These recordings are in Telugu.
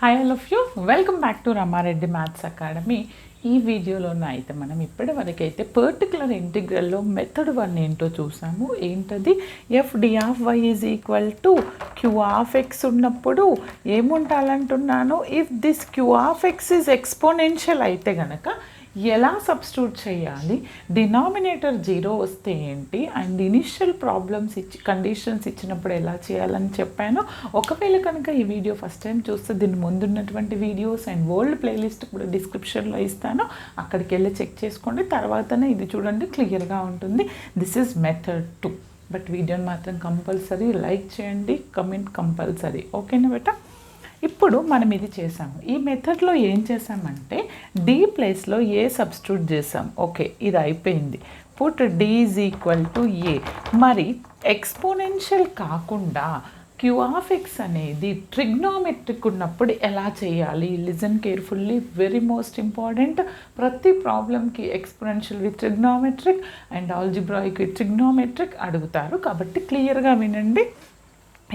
Hi all of you, welcome back to Rama Reddy maths academy. ఈ వీడియోలోన అయితే మనం ఇప్పటి వరకైతే పర్టికులర్ ఇంటిగ్రల్లో మెథడ్ 1 ఏంటో చూసాము. ఏంటది? F D of y is equal to Q of x ఉన్నప్పుడు ఏముంటాలంటున్నాను, if this Q of x is exponential అయితే గనక ఎలా సబ్స్టిట్యూట్ చేయాలి, డినామినేటర్ 0 వస్తే ఏంటి, అండ్ ఇనిషియల్ ప్రాబ్లమ్స్ కండిషన్స్ ఇచ్చినప్పుడు ఎలా చేయాలని చెప్పాను. ఒకవేళ కనుక ఈ వీడియో ఫస్ట్ టైం చూస్తే దీని ముందున్నటువంటి వీడియోస్ అండ్ వరల్డ్ ప్లేలిస్ట్ కూడా డిస్క్రిప్షన్లో ఇస్తాను, అక్కడికి వెళ్ళి చెక్ చేసుకోండి. తర్వాతనే ఇది చూడండి, క్లియర్గా ఉంటుంది. This is method 2. బట్ వీడియోని మాత్రం కంపల్సరీ లైక్ చేయండి, కమెంట్ కంపల్సరీ. ఓకేనా బేటా? ఇప్పుడు మనం ఇది చేసాము. ఈ మెథడ్లో ఏం చేసామంటే డి ప్లేస్లో ఏ సబ్స్టిట్యూట్ చేసాం. ఓకే, ఇది అయిపోయింది. Put D is equal to A. మరి ఎక్స్పోనెన్షియల్ కాకుండా క్యూ ఆఫ్ ఎక్స్ అనేది ట్రిగ్నోమెట్రిక్ ఉన్నప్పుడు ఎలా చేయాలి? Listen carefully, very most important. ప్రతి ప్రాబ్లంకి exponential with trigonometric and algebraic with trigonometric అడుగుతారు, కాబట్టి క్లియర్గా వినండి.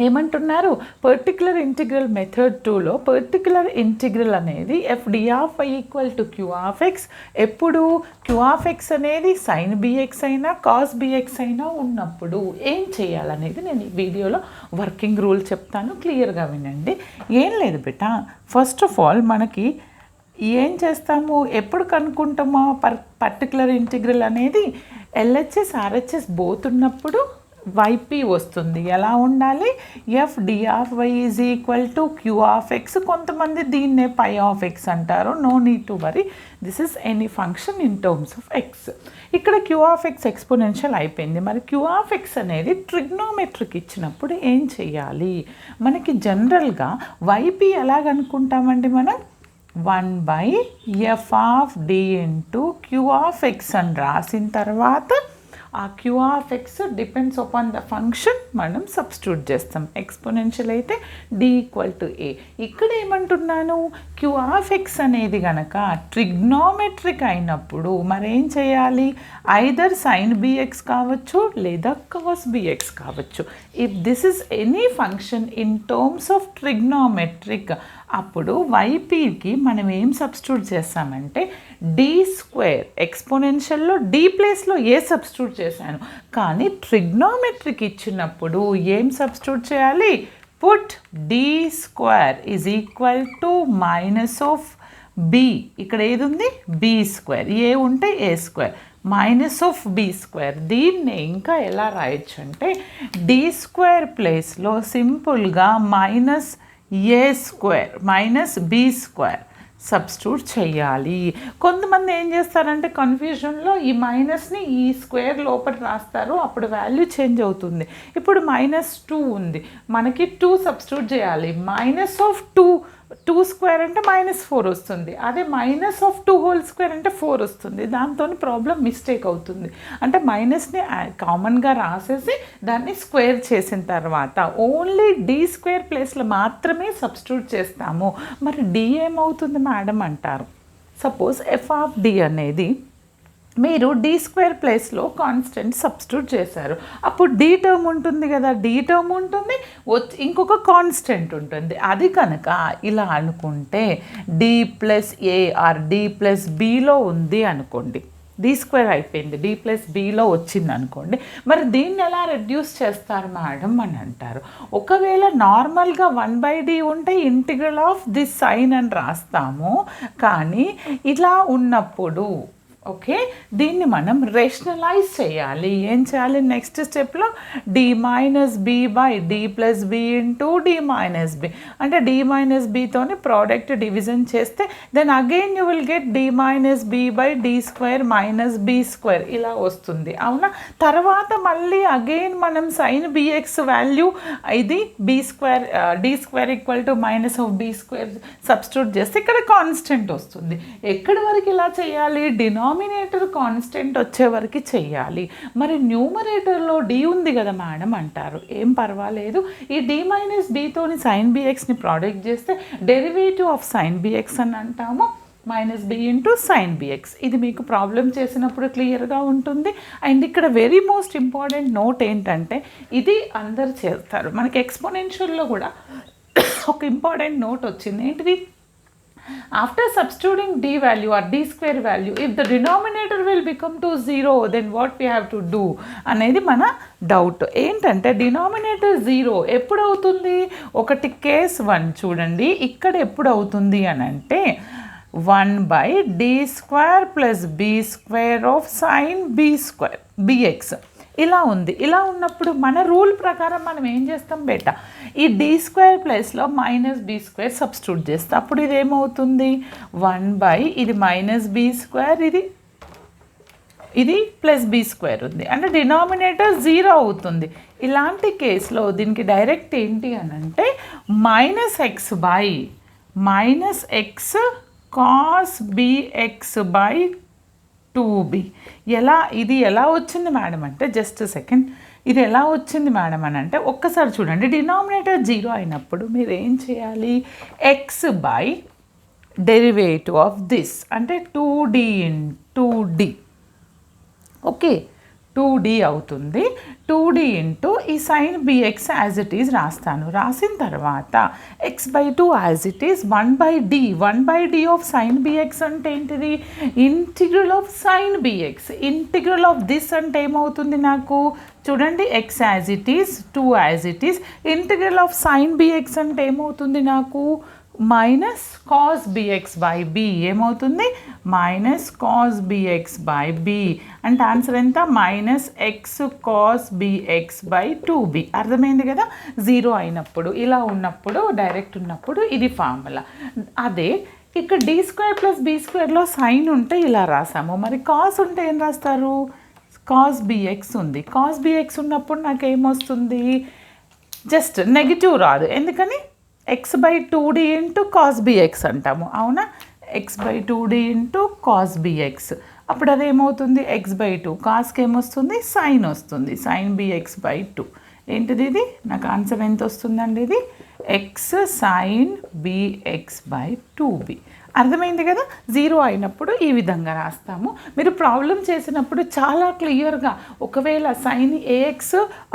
ఏమంటున్నారు? పర్టికులర్ ఇంటిగ్రల్ మెథడ్ 2లో పర్టికులర్ ఇంటిగ్రల్ అనేది F D of y equal to Q of x. ఎప్పుడు క్యూ ఆఫ్ ఎక్స్ అనేది సైన్ బిఎక్స్ అయినా కాస్ బిఎక్స్ అయినా ఉన్నప్పుడు ఏం చేయాలనేది నేను ఈ వీడియోలో వర్కింగ్ రూల్ చెప్తాను, క్లియర్గా వినండి. ఏం లేదు బేటా, ఫస్ట్ ఆఫ్ ఆల్ మనకి ఏం చేస్తాము, ఎప్పుడు కనుక్కుంటామో పర్టికులర్ ఇంటిగ్రల్ అనేది ఎల్హెచ్ఎస్ ఆర్హెచ్ఎస్ బోత్ ఉన్నప్పుడు వైపీ వస్తుంది. ఎలా ఉండాలి? F D of y is equal to Q of x. కొంతమంది దీన్నే పై ఆఫ్ ఎక్స్ అంటారు. No need to worry, this is any function in terms of x. ఇక్కడ క్యూ ఆఫ్ ఎక్స్ ఎక్స్పోనెన్షియల్ అయిపోయింది. మరి క్యూ ఆఫ్ ఎక్స్ అనేది ట్రిగ్నోమెట్రిక్ ఇచ్చినప్పుడు ఏం చేయాలి? మనకి జనరల్గా వైపీ ఎలాగనుకుంటామండి మనం? 1/f of D into Q of X అని రాసిన తర్వాత ఆ q of x depends upon the function మనం సబ్స్టిట్యూట్ చేస్తాం. ఎక్స్పోనెన్షియల్ అయితే డి ఈక్వల్ టు ఏ. ఇక్కడ ఏమంటున్నాను, క్యూ ఆఫ్ ఎక్స్ అనేది కనుక ట్రిగ్నోమెట్రిక్ అయినప్పుడు మరేం చేయాలి? ఐదర్ సైన్ బిఎక్స్ కావచ్చు లేదా కాస్ బిఎక్స్ కావచ్చు. If this is any function in terms of trigonometric, అప్పుడు వైపీకి మనం ఏం సబ్స్టిట్యూట్ చేస్తామంటే డి స్క్వేర్. ఎక్స్పోనెన్షియల్లో డి ప్లేస్లో ఏ సబ్స్టిట్యూట్ చేశాను, కానీ ట్రిగ్నోమెట్రిక్ ఇచ్చినప్పుడు ఏం సబ్స్టిట్యూట్ చేయాలి? Put D square is equal to minus of B. ఇక్కడ ఏది ఉంది? B square. ఏ ఉంటే A square minus of B square. దీన్ని ఇంకా ఎలా రాయొచ్చు అంటే డి స్క్వేర్ ప్లేస్లో సింపుల్గా minus A square minus B square substitute చేయాలి. కొంతమంది ఏం చేస్తారంటే కన్ఫ్యూజన్లో ఈ మైనస్ని ఈ స్క్వేర్ లోపల రాస్తారు, అప్పుడు వాల్యూ చేంజ్ అవుతుంది. ఇప్పుడు -2 ఉంది, మనకి 2 సబ్స్టిట్యూట్ చేయాలి. మైనస్ ఆఫ్ 2 స్క్వేర్ అంటే -4 వస్తుంది. అదే మైనస్ ఆఫ్ 2 హోల్ స్క్వేర్ అంటే 4 వస్తుంది. దాంతో ప్రాబ్లం మిస్టేక్ అవుతుంది. అంటే మైనస్ని కామన్గా రాసేసి దాన్ని స్క్వేర్ చేసిన తర్వాత ఓన్లీ డి స్క్వేర్ ప్లేస్లో మాత్రమే సబ్స్టిట్యూట్ చేస్తాము. మరి డి ఏమవుతుంది మేడం అంటారు. సపోజ్ ఎఫ్ ఆఫ్ డి అనేది మీరు డి స్క్వేర్ ప్లేస్లో కాన్స్టెంట్ సబ్స్టిట్యూట్ చేశారు, అప్పుడు డి టర్మ్ ఉంటుంది కదా, డి టర్మ్ ఉంటుంది, ఇంకొక కాన్స్టెంట్ ఉంటుంది. అది కనుక ఇలా అనుకుంటే d plus a or d plus బిలో ఉంది అనుకోండి, డి స్క్వేర్ అయిపోయింది, డి ప్లస్ బిలో వచ్చింది అనుకోండి. మరి దీన్ని ఎలా రెడ్యూస్ చేస్తారు మేడం అని అంటారు. ఒకవేళ నార్మల్గా 1/d ఉంటే ఇంటిగ్రల్ ఆఫ్ దిస్ సైన్ అని రాస్తాము, కానీ ఇలా ఉన్నప్పుడు ఓకే దీన్ని మనం రేషనలైజ్ చేయాలి. ఏం చేయాలి? నెక్స్ట్ స్టెప్లో d minus b by d plus b into d minus b, అంటే డి మైనస్ బితోని ప్రోడక్ట్ డివిజన్ చేస్తే then again you will get d minus b by d square minus B square ఇలా వస్తుంది, అవునా? తర్వాత మళ్ళీ అగైన్ మనం సైన్ బిఎక్స్ వాల్యూ ఇది b square d square equal to minus of B square substitute చేస్తే ఇక్కడ కాన్స్టెంట్ వస్తుంది. ఎక్కడి వరకు ఇలా చేయాలి? డినామినేటర్ కాన్స్టెంట్ వచ్చే వరకు చెయ్యాలి. మరి న్యూమరేటర్లో డి ఉంది కదా మేడం అంటారు. ఏం పర్వాలేదు, ఈ డి మైనస్ బితోని సైన్ బిఎక్స్ని ప్రోడక్ట్ చేస్తే డెరివేటివ్ ఆఫ్ సైన్ బిఎక్స్ అని అంటాము, minus b into sine b x. ఇది మీకు ప్రాబ్లం చేసినప్పుడు క్లియర్గా ఉంటుంది. అండ్ ఇక్కడ వెరీ మోస్ట్ ఇంపార్టెంట్ నోట్ ఏంటంటే ఇది అందరు చేస్తారు, మనకి ఎక్స్పోనెన్షియల్లో కూడా ఒక ఇంపార్టెంట్ నోట్ వచ్చింది ఏంటిది, after substituting d value or d square value if the denominator will become to 0 then what we have to do అనేది మన డౌట్. ఏంటంటే డినామినేటర్ 0 ఎప్పుడు అవుతుంది, ఒకటి కేస్ 1 చూడండి, ఇక్కడ ఎప్పుడు అవుతుంది అని అంటే 1/d² + b² of sin b² bx ఇలా ఉంది. ఇలా ఉన్నప్పుడు మన రూల్ ప్రకారం మనం ఏం చేస్తాం బేటా, ఈ d² ప్లేస్లో -b² సబ్స్టిట్యూట్ చేస్తాం. అప్పుడు ఇది ఏమవుతుంది 1/ ఇది -b², ఇది +b² ఉంది, అంటే డినామినేటర్ 0 అవుతుంది. ఇలాంటి కేసులో దీనికి డైరెక్ట్ ఏంటి అని అంటే -x cos bx/2b. ఇది ఎలా వచ్చింది మేడం అంటే, జస్ట్ సెకండ్, ఇది ఎలా వచ్చింది మేడం అని అంటే ఒక్కసారి చూడండి, డినామినేటర్ 0 అయినప్పుడు మీరు ఏం చేయాలి, x/, డెరివేటివ్ ఆఫ్ దిస్ అంటే 2d × d, ఓకే 2d అవుతుంది. 2d ఇంటూ ఈ sin bx as it is రాస్తాను. రాసిన తర్వాత x/2 as it is 1/d of sin bx అంటే ఏంటిది, integral of sin bx. Integral of this అంటే ఏమవుతుంది నాకు చూడండి, x as it is 2 as it is, integral of sin bx అంటే ఏమవుతుంది నాకు -cos bx/b. ఏమవుతుంది -cos bx/b అంటే ఆన్సర్ ఎంత -x cos bx/2b. అర్థమైంది కదా, 0 అయినప్పుడు ఇలా ఉన్నప్పుడు డైరెక్ట్ ఉన్నప్పుడు ఇది ఫార్ములా. అదే ఇక్కడ d² + b²లో సైన్ ఉంటే ఇలా రాసాము, మరి కాస్ ఉంటే ఏం రాస్తారు, cos bx ఉంది. cos bx ఉన్నప్పుడు నాకు ఏమొస్తుంది, జస్ట్ నెగిటివ్ రాదు, ఎందుకని x/2d × cos bx అంటాము, అవునా, x/2d × cos bx. అప్పుడు అదేమవుతుంది x/2, కాస్కి ఏమొస్తుంది సైన్ వస్తుంది, sin bx/2. ఏంటిది ఇది, నాకు ఆన్సర్ ఎంత వస్తుందండి, ఇది x sin bx/2b. అర్థమైంది కదా, 0 అయినప్పుడు ఈ విధంగా రాస్తాము. మీరు ప్రాబ్లం చేసినప్పుడు చాలా క్లియర్గా, ఒకవేళ sin ax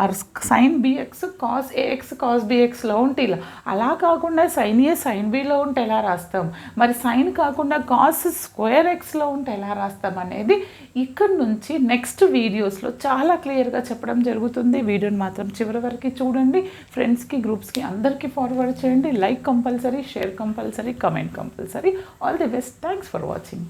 or sin bx cos ax cos bxలో ఉంటే ఇలా, అలా కాకుండా sin a sin bలో ఉంటే ఎలా రాస్తాం, మరి sin కాకుండా cos²xలో ఉంటే ఎలా రాస్తాం అనేది ఇక్కడ నుంచి నెక్స్ట్ వీడియోస్లో చాలా క్లియర్గా చెప్పడం జరుగుతుంది. వీడియోని మాత్రం చివరి వరకు చూడండి, ఫ్రెండ్స్కి గ్రూప్స్కి అందరికీ ఫార్వర్డ్ చేయండి. Like compulsory, share compulsory, comment compulsory. All the best. Thanks for watching.